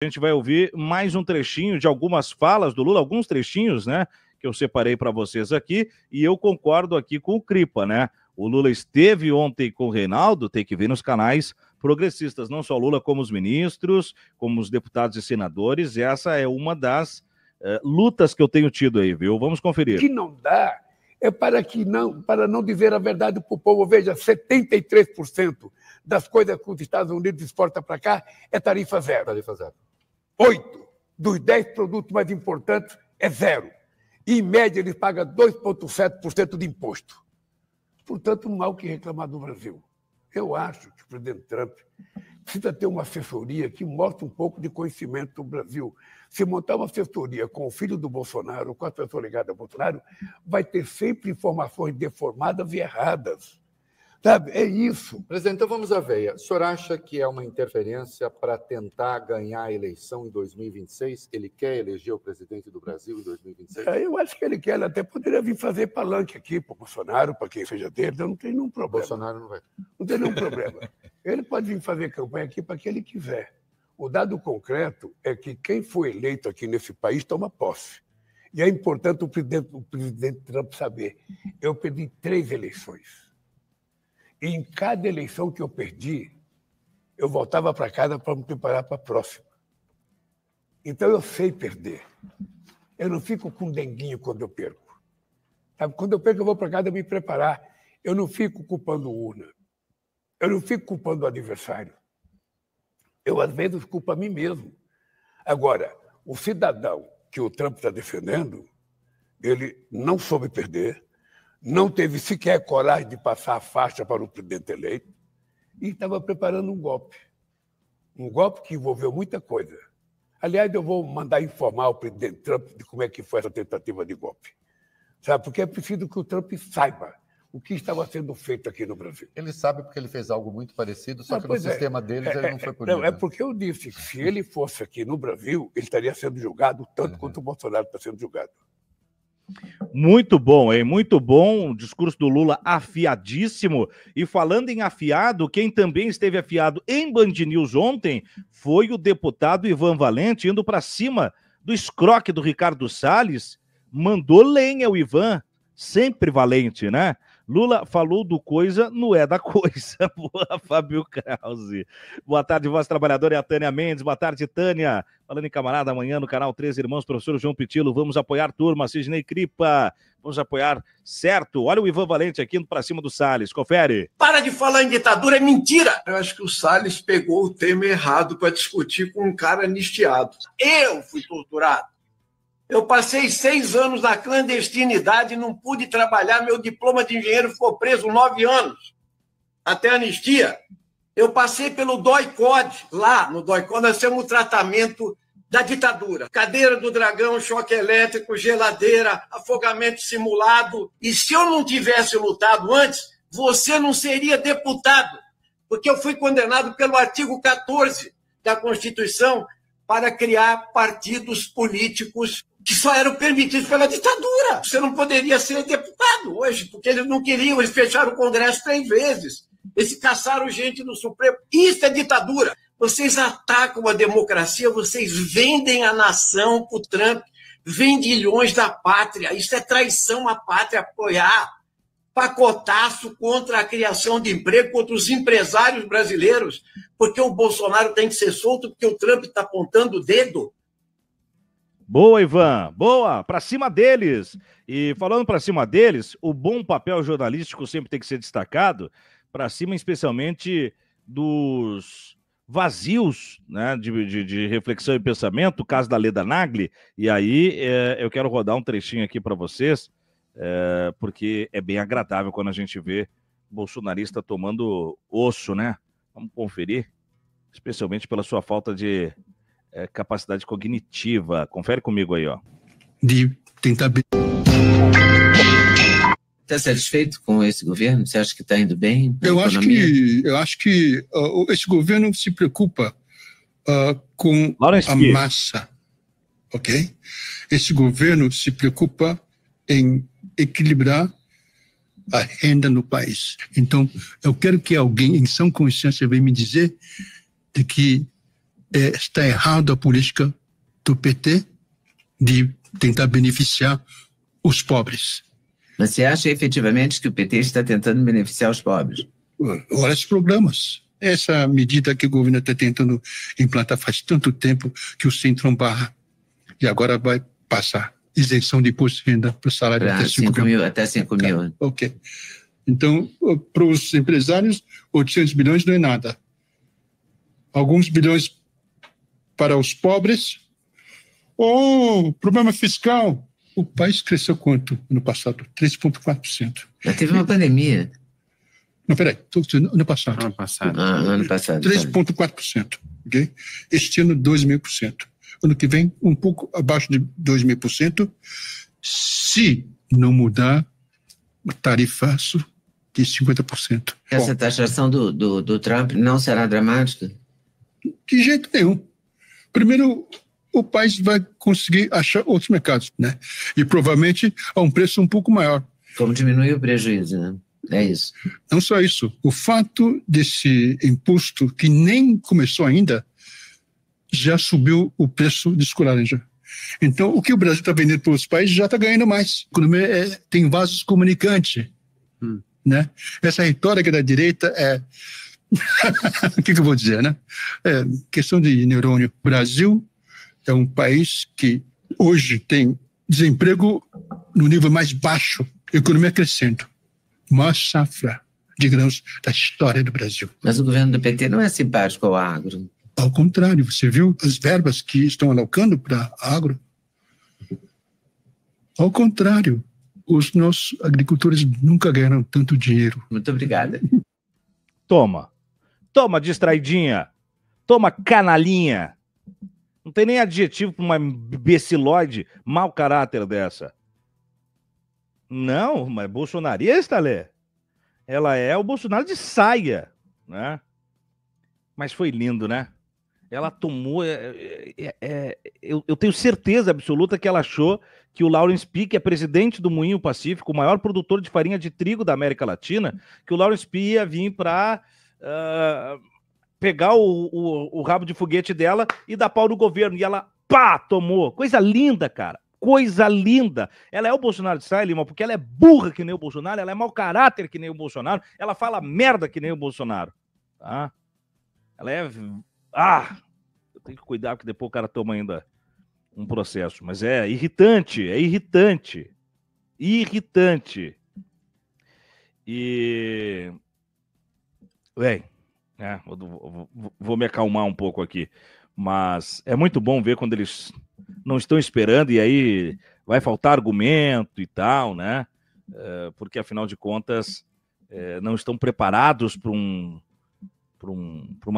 A gente vai ouvir mais um trechinho de algumas falas do Lula, alguns trechinhos, né, que eu separei para vocês aqui, e eu concordo aqui com o Cripa, né? O Lula esteve ontem com o Reinaldo, tem que ver nos canais progressistas, não só o Lula, como os ministros, como os deputados e senadores, e essa é uma das lutas que eu tenho tido aí, viu? Vamos conferir. O que não dá é para não dizer a verdade para o povo. Veja, 73% das coisas que os Estados Unidos exportam para cá é tarifa zero. Tarifa zero. 8 dos 10 produtos mais importantes é zero. E, em média, eles pagam 2,7% de imposto. Portanto, não há o que reclamar do Brasil. Eu acho que o presidente Trump precisa ter uma assessoria que mostre um pouco de conhecimento do Brasil. Se montar uma assessoria com o filho do Bolsonaro, com a pessoa ligada ao Bolsonaro, vai ter sempre informações deformadas e erradas. Sabe? É isso. Presidente, então vamos à veia. O senhor acha que é uma interferência para tentar ganhar a eleição em 2026? Ele quer eleger o presidente do Brasil em 2026? Eu acho que ele quer. Ele até poderia vir fazer palanque aqui para o Bolsonaro, para quem seja dele. Eu não tenho nenhum problema. Bolsonaro não vai. Não tem nenhum problema. Ele pode vir fazer campanha aqui para quem ele quiser. O dado concreto é que quem foi eleito aqui nesse país toma posse. E é importante o presidente Trump saber. Eu perdi 3 eleições. E em cada eleição que eu perdi, eu voltava para casa para me preparar para a próxima. Então eu sei perder. Eu não fico com denguinho quando eu perco. Sabe? Quando eu perco, eu vou para casa me preparar. Eu não fico culpando urna. Eu não fico culpando o adversário. Eu, às vezes, culpo a mim mesmo. Agora, o cidadão que o Trump está defendendo, ele não soube perder, não teve sequer coragem de passar a faixa para o presidente eleito e estava preparando um golpe. Um golpe que envolveu muita coisa. Aliás, eu vou mandar informar o presidente Trump de como é que foi essa tentativa de golpe. Sabe? Porque é preciso que o Trump saiba o que estava sendo feito aqui no Brasil. Ele sabe porque ele fez algo muito parecido, só que no sistema deles ele não foi punido. Não, é porque eu disse que se ele fosse aqui no Brasil, ele estaria sendo julgado tanto quanto o Bolsonaro está sendo julgado. Muito bom, hein? Muito bom. O discurso do Lula afiadíssimo. E falando em afiado, quem também esteve afiado em Band News ontem foi o deputado Ivan Valente, indo para cima do escroque do Ricardo Salles. Mandou lenha o Ivan, sempre valente, né? Lula falou do coisa, não é da coisa. Boa, Fábio Krause. Boa tarde, voz trabalhadora, é a Tânia Mendes. Boa tarde, Tânia. Falando em camarada, amanhã no canal 3 Irmãos, professor João Pitilo, vamos apoiar turma, Sidney Cripa. Vamos apoiar, certo. Olha o Ivan Valente aqui indo pra cima do Salles. Confere. Para de falar em ditadura, é mentira. Eu acho que o Salles pegou o tema errado para discutir com um cara anistiado. Eu fui torturado. Eu passei 6 anos na clandestinidade e não pude trabalhar. Meu diploma de engenheiro ficou preso 9 anos, até a anistia. Eu passei pelo DOI-CODE. Lá no DOI-CODE nós temos o tratamento da ditadura. Cadeira do dragão, choque elétrico, geladeira, afogamento simulado. E se eu não tivesse lutado antes, você não seria deputado. Porque eu fui condenado pelo artigo 14 da Constituição para criar partidos políticos que só eram permitidos pela ditadura. Você não poderia ser deputado hoje, porque eles não queriam, eles fecharam o Congresso 3 vezes. Eles caçaram gente no Supremo. Isso é ditadura. Vocês atacam a democracia, vocês vendem a nação para o Trump, vendilhões da pátria. Isso é traição à pátria, apoiar. Pacotaço contra a criação de emprego, contra os empresários brasileiros, porque o Bolsonaro tem que ser solto, porque o Trump está apontando o dedo. Boa, Ivan, boa, pra cima deles. E falando pra cima deles, o bom papel jornalístico sempre tem que ser destacado, pra cima especialmente dos vazios, né, de reflexão e pensamento, o caso da Leda Nagli, e aí eu quero rodar um trechinho aqui pra vocês, porque é bem agradável quando a gente vê bolsonarista tomando osso, né? Vamos conferir, especialmente pela sua falta de capacidade cognitiva. Confere comigo aí, ó. De tentar... Está satisfeito com esse governo? Você acha que está indo bem? Eu acho que esse governo se preocupa com a massa, ok? Esse governo se preocupa em equilibrar a renda no país. Então, eu quero que alguém em sã consciência venha me dizer de que está errada a política do PT de tentar beneficiar os pobres. Mas você acha efetivamente que o PT está tentando beneficiar os pobres? Olha os programas. Essa medida que o governo está tentando implantar faz tanto tempo que o Centrão barra. E agora vai passar isenção de imposto de renda para o salário até 5 mil. Até 5 mil. Ok. Então, para os empresários, 800 bilhões não é nada. Alguns bilhões para os pobres. Problema fiscal. O país cresceu quanto no passado? 3,4%. Já teve uma pandemia. Não, peraí. Ano passado. Ano passado. 3,4%. Okay? Este ano, 2.000%. Ano que vem, um pouco abaixo de 2.000%, se não mudar o tarifaço de 50%. Essa taxação do Trump não será dramática? De jeito nenhum. Primeiro, o país vai conseguir achar outros mercados, né? E provavelmente a um preço um pouco maior. Como diminuir o prejuízo, né? É isso. Não só isso. O fato desse imposto, que nem começou ainda, já subiu o preço de suco laranja. Então, o que o Brasil está vendendo para os países já está ganhando mais. A economia tem vasos comunicantes. Né? Essa retórica da direita é... o que eu vou dizer, né? É questão de neurônio. O Brasil é um país que hoje tem desemprego no nível mais baixo, economia crescendo. Maior safra de grãos da história do Brasil. Mas o governo do PT não é simpático ao agro. Ao contrário, você viu as verbas que estão alocando para agro? Ao contrário, os nossos agricultores nunca ganharam tanto dinheiro. Muito obrigada. Toma, distraidinha. Toma, canalinha. Não tem nem adjetivo para uma imbecilóide mau caráter dessa. Não, mas bolsonarista, Lê. Ela é o Bolsonaro de saia, né? Mas foi lindo, né? Ela tomou... eu tenho certeza absoluta que ela achou que o Lawrence P., que é presidente do Moinho Pacífico, o maior produtor de farinha de trigo da América Latina, que o Lawrence P. ia vir para pegar o rabo de foguete dela e dar pau no governo. E ela, pá, tomou. Coisa linda, cara. Coisa linda. Ela é o Bolsonaro de saia, Lima, porque ela é burra que nem o Bolsonaro, ela é mau caráter que nem o Bolsonaro, ela fala merda que nem o Bolsonaro. Tá? Ela é... eu tenho que cuidar, porque depois o cara toma ainda um processo. Mas é irritante, Irritante. E... Bem, vou me acalmar um pouco aqui. Mas é muito bom ver quando eles não estão esperando e aí vai faltar argumento e tal, né? Porque, afinal de contas, não estão preparados para uma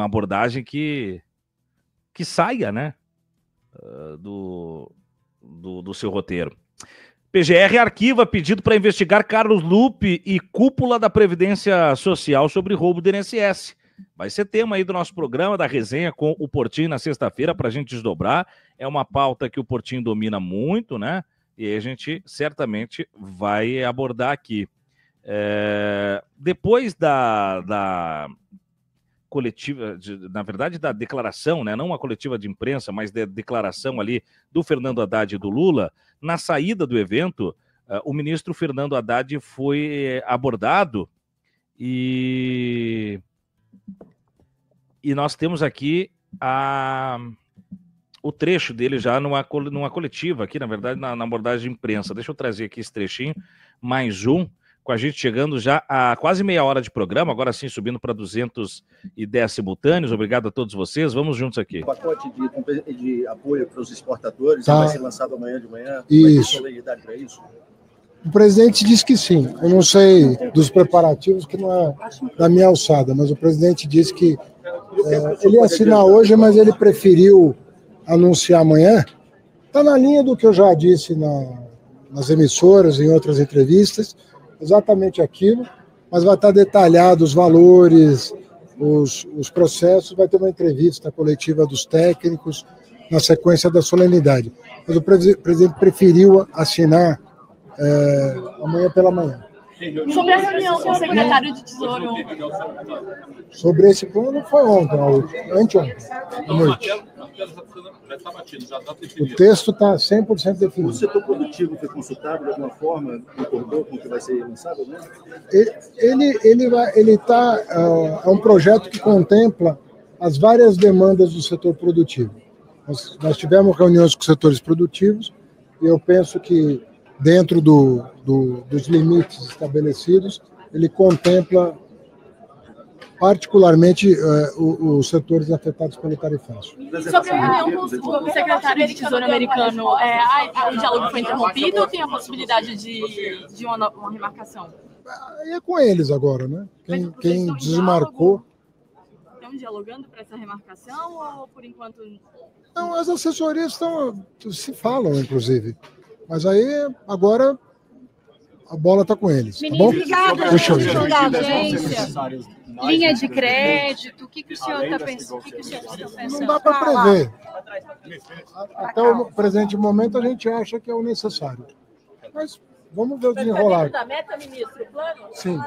abordagem que saia, né, do seu roteiro. PGR arquiva pedido para investigar Carlos Lupe e cúpula da Previdência Social sobre roubo do INSS. Vai ser tema aí do nosso programa, da resenha com o Portinho na sexta-feira, para a gente desdobrar. É uma pauta que o Portinho domina muito, né? E aí a gente certamente vai abordar aqui. Depois da coletiva, na verdade, da declaração, né? Não uma coletiva de imprensa, mas da declaração ali do Fernando Haddad e do Lula, na saída do evento, o ministro Fernando Haddad foi abordado e nós temos aqui o trecho dele já numa coletiva aqui, na verdade, na abordagem de imprensa. Deixa eu trazer aqui esse trechinho, mais um, com a gente chegando já a quase meia hora de programa, agora sim subindo para 210 simultâneos. Obrigado a todos vocês, vamos juntos aqui. O pacote de apoio para os exportadores vai ser lançado amanhã de manhã? Isso. Vai ter celeridade para isso? O presidente disse que sim. Eu não sei dos preparativos, que não é da minha alçada, mas o presidente disse que ele ia assinar hoje, mas ele preferiu anunciar amanhã. Está na linha do que eu já disse nas emissoras, em outras entrevistas, exatamente aquilo, mas vai estar detalhado os valores, os processos, vai ter uma entrevista coletiva dos técnicos na sequência da solenidade. Mas o presidente preferiu assinar amanhã pela manhã. Sobre a reunião com o secretário de Tesouro. Sobre esse plano foi ontem, anteontem, à noite. O texto está 100% definido. O setor produtivo foi consultado de alguma forma, concordou com o que vai ser lançado, né? É um projeto que contempla as várias demandas do setor produtivo. Nós tivemos reuniões com os setores produtivos e eu penso que, dentro dos limites estabelecidos, ele contempla particularmente os setores afetados pelo tarifaço. Sobre a reunião com o secretário de Tesouro americano, o diálogo foi interrompido ou tem a possibilidade de uma remarcação? É com eles agora, né? Quem desmarcou... Estão dialogando para essa remarcação ou, por enquanto... Não, as assessorias se falam, inclusive. Mas aí, agora, a bola está com eles. Tá bom? Obrigada, da agência, linha de crédito, o que o senhor está pensando? Não dá para prever. Até o presente momento, a gente acha que é o necessário. Mas vamos ver o desenrolar. Dentro da meta, ministro, o plano? Sim,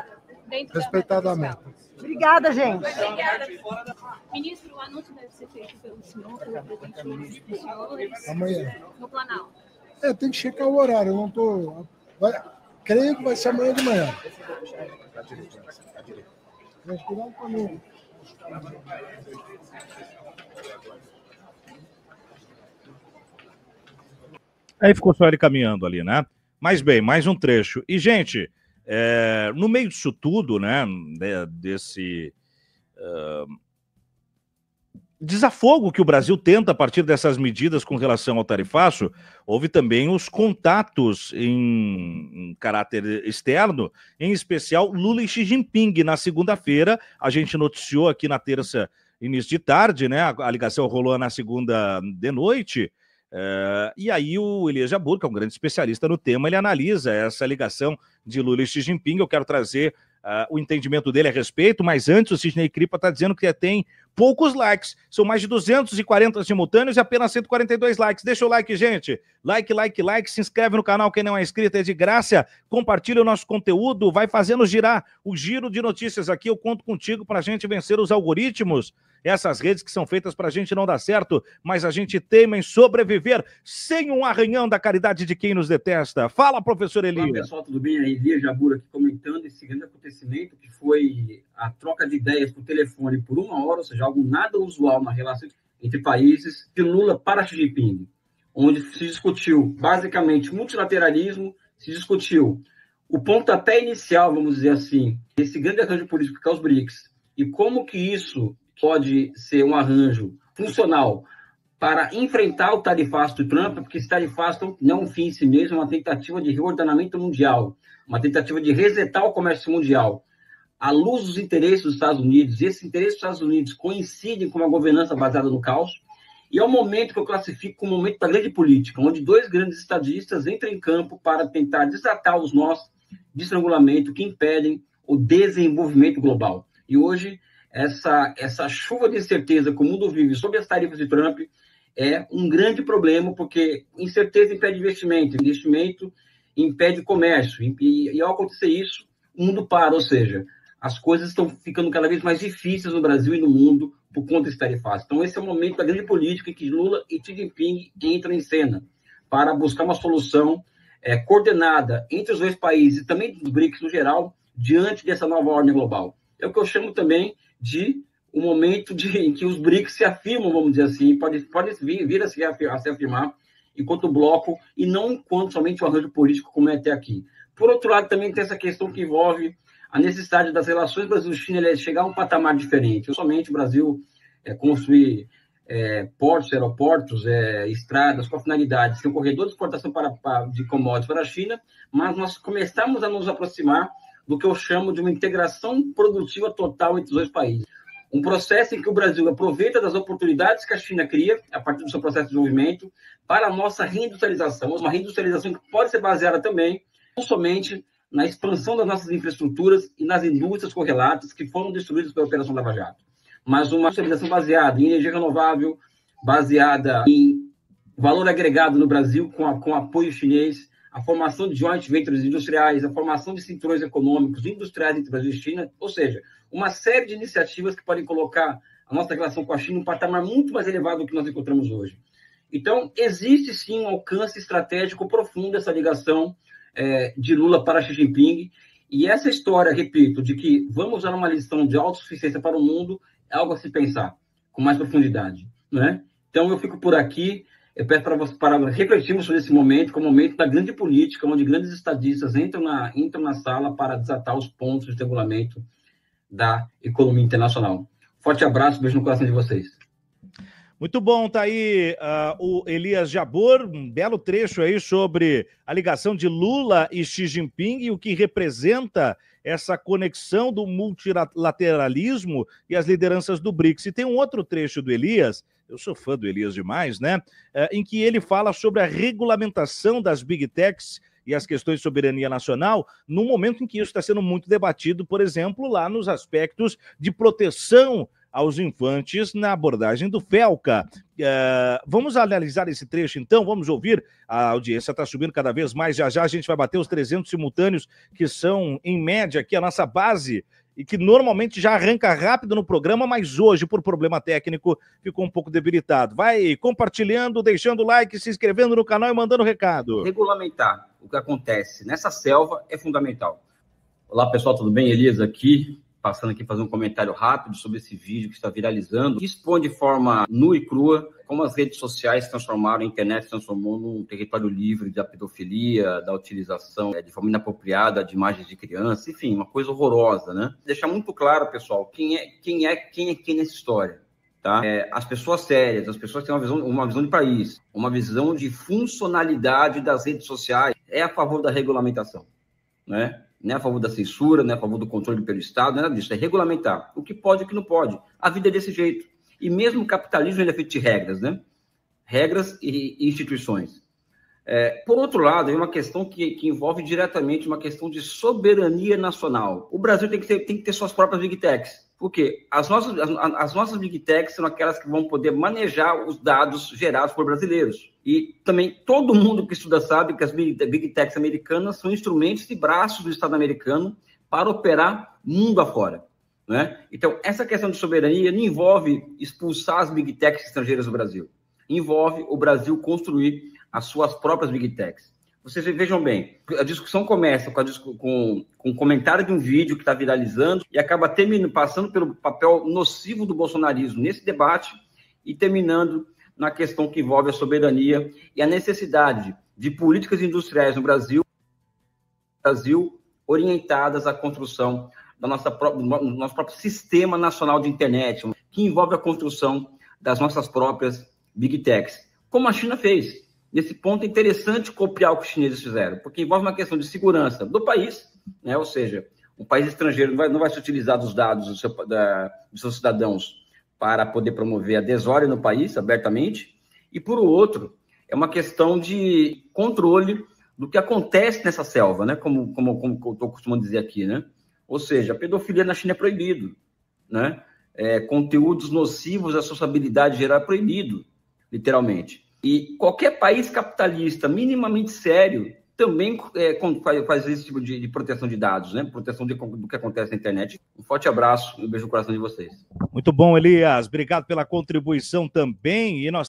respeitada a meta. Obrigada, gente. Obrigada. Ministro, o anúncio deve ser feito pelo senhor, pelo presidente dos senhores, amanhã. No Planalto. Tem que checar o horário. Eu não estou... Creio que vai ser amanhã de manhã. Mas cuidado com mim. Aí ficou só ele caminhando ali, né? Mas bem, mais um trecho. E, gente, no meio disso tudo, né, desse desafogo que o Brasil tenta a partir dessas medidas com relação ao tarifaço, houve também os contatos em caráter externo, em especial Lula e Xi Jinping. Na segunda-feira, a gente noticiou aqui na terça, início de tarde, né? A ligação rolou na segunda de noite. E aí o Elias Jabbour, que é um grande especialista no tema, ele analisa essa ligação de Lula e Xi Jinping. Eu quero trazer o entendimento dele a respeito, mas antes o Sidney Cripa está dizendo que tem poucos likes, são mais de 240 simultâneos e apenas 142 likes. Deixa o like, gente, like, se inscreve no canal quem não é inscrito, é de graça, compartilha o nosso conteúdo, vai fazendo girar o giro de notícias aqui. Eu conto contigo para a gente vencer os algoritmos, essas redes que são feitas para a gente não dar certo, mas a gente teima em sobreviver sem um arranhão da caridade de quem nos detesta. Fala, professor Elias. Olá, pessoal, tudo bem? Elias Jabbour aqui comentando esse grande acontecimento que foi a troca de ideias por telefone por 1 hora, ou seja, algo nada usual na relação entre países, de Lula para Xi Jinping, onde se discutiu basicamente multilateralismo, se discutiu o pontapé inicial, vamos dizer assim, desse grande arranjo político que é os BRICS, e como que isso pode ser um arranjo funcional para enfrentar o tarifaço do Trump, porque esse tarifaço não é um fim em si mesmo, é uma tentativa de reordenamento mundial, uma tentativa de resetar o comércio mundial, à luz dos interesses dos Estados Unidos. E esses interesses dos Estados Unidos coincidem com uma governança baseada no caos, e é um momento que eu classifico como um momento da grande política, onde 2 grandes estadistas entram em campo para tentar desatar os nós de estrangulamento que impedem o desenvolvimento global. E hoje, essa chuva de incerteza que o mundo vive sobre as tarifas de Trump é um grande problema, porque incerteza impede investimento impede comércio, e ao acontecer isso, o mundo para, ou seja, as coisas estão ficando cada vez mais difíceis no Brasil e no mundo por conta desse tarifaço. Então, esse é o momento da grande política em que Lula e Xi Jinping entram em cena para buscar uma solução coordenada entre os 2 países e também dos BRICS no geral, diante dessa nova ordem global. É o que eu chamo também de um momento em que os BRICS se afirmam, vamos dizer assim, pode vir a se afirmar enquanto bloco e não enquanto somente um arranjo político como é até aqui. Por outro lado, também tem essa questão que envolve a necessidade das relações Brasil-China chegar a um patamar diferente. Não somente o Brasil construir portos, aeroportos, estradas com a finalidade de ser um corredor de exportação de commodities para a China, mas nós começamos a nos aproximar do que eu chamo de uma integração produtiva total entre os 2 países. Um processo em que o Brasil aproveita das oportunidades que a China cria, a partir do seu processo de desenvolvimento, para a nossa reindustrialização, uma reindustrialização que pode ser baseada também, não somente na expansão das nossas infraestruturas e nas indústrias correlatas que foram destruídas pela Operação Lava Jato, mas uma industrialização baseada em energia renovável, baseada em valor agregado no Brasil, com apoio chinês, a formação de joint ventures industriais, a formação de cinturões econômicos industriais entre Brasil e China, ou seja, uma série de iniciativas que podem colocar a nossa relação com a China em um patamar muito mais elevado do que nós encontramos hoje. Então, existe sim um alcance estratégico profundo dessa ligação de Lula para Xi Jinping, e essa história, repito, de que vamos usar uma lição de autossuficiência para o mundo é algo a se pensar com mais profundidade, né? Então, eu fico por aqui. Eu peço para refletirmos sobre esse momento, como o momento da grande política, onde grandes estadistas entram na sala para desatar os pontos de regulamento da economia internacional. Forte abraço, beijo no coração de vocês. Muito bom, tá aí o Elias Jabbour, um belo trecho aí sobre a ligação de Lula e Xi Jinping e o que representa essa conexão do multilateralismo e as lideranças do BRICS. E tem um outro trecho do Elias, eu sou fã do Elias demais, né? Em que ele fala sobre a regulamentação das Big Techs e as questões de soberania nacional, no momento em que isso está sendo muito debatido, por exemplo, lá nos aspectos de proteção aos infantes na abordagem do FELCA. Vamos analisar esse trecho, então, vamos ouvir. A audiência está subindo cada vez mais, já a gente vai bater os 300 simultâneos, que são, em média, aqui a nossa base, e que normalmente já arranca rápido no programa, mas hoje, por problema técnico, ficou um pouco debilitado. Vai compartilhando, deixando o like, se inscrevendo no canal e mandando recado. Regulamentar o que acontece nessa selva é fundamental. Olá, pessoal, tudo bem? Elias aqui, passando aqui fazer um comentário rápido sobre esse vídeo que está viralizando, que expõe de forma nua e crua como as redes sociais transformaram, a internet se transformou num território livre da pedofilia, da utilização de forma inapropriada de imagens de crianças, enfim, uma coisa horrorosa, né? Deixar muito claro, pessoal, quem é nessa história, tá? As pessoas sérias, as pessoas que têm uma visão de país, uma visão de funcionalidade das redes sociais, é a favor da regulamentação, né? Não é a favor da censura, não é a favor do controle pelo Estado, nada disso, é regulamentar. O que pode e o que não pode. A vida é desse jeito. E mesmo o capitalismo ainda é feito de regras, né? Regras e instituições. Por outro lado, é uma questão que envolve diretamente uma questão de soberania nacional. O Brasil tem que ter suas próprias Big Techs. Por quê? As nossas Big Techs são aquelas que vão poder manejar os dados gerados por brasileiros. E também todo mundo que estuda sabe que as Big Techs americanas são instrumentos e braços do Estado americano para operar mundo afora, né? Então, essa questão de soberania não envolve expulsar as Big Techs estrangeiras do Brasil. Envolve o Brasil construir as suas próprias Big Techs. Vocês vejam bem, a discussão começa com um comentário de um vídeo que está viralizando e acaba passando pelo papel nocivo do bolsonarismo nesse debate e terminando na questão que envolve a soberania e a necessidade de políticas industriais no Brasil orientadas à construção do nosso próprio sistema nacional de internet, que envolve a construção das nossas próprias Big Techs, como a China fez. Nesse ponto é interessante copiar o que os chineses fizeram, porque envolve uma questão de segurança do país, né? Ou seja, um país estrangeiro não vai se utilizar dos dados dos seus cidadãos para poder promover a desordem no país, abertamente, e, por outro, é uma questão de controle do que acontece nessa selva, né? Como eu estou costumando dizer aqui, né? Ou seja, a pedofilia na China é proibido, né? Conteúdos nocivos à sociabilidade geral é proibido, literalmente. E qualquer país capitalista minimamente sério também faz esse tipo de proteção de dados, né? Proteção do que acontece na internet. Um forte abraço e um beijo no coração de vocês. Muito bom, Elias. Obrigado pela contribuição também. E nós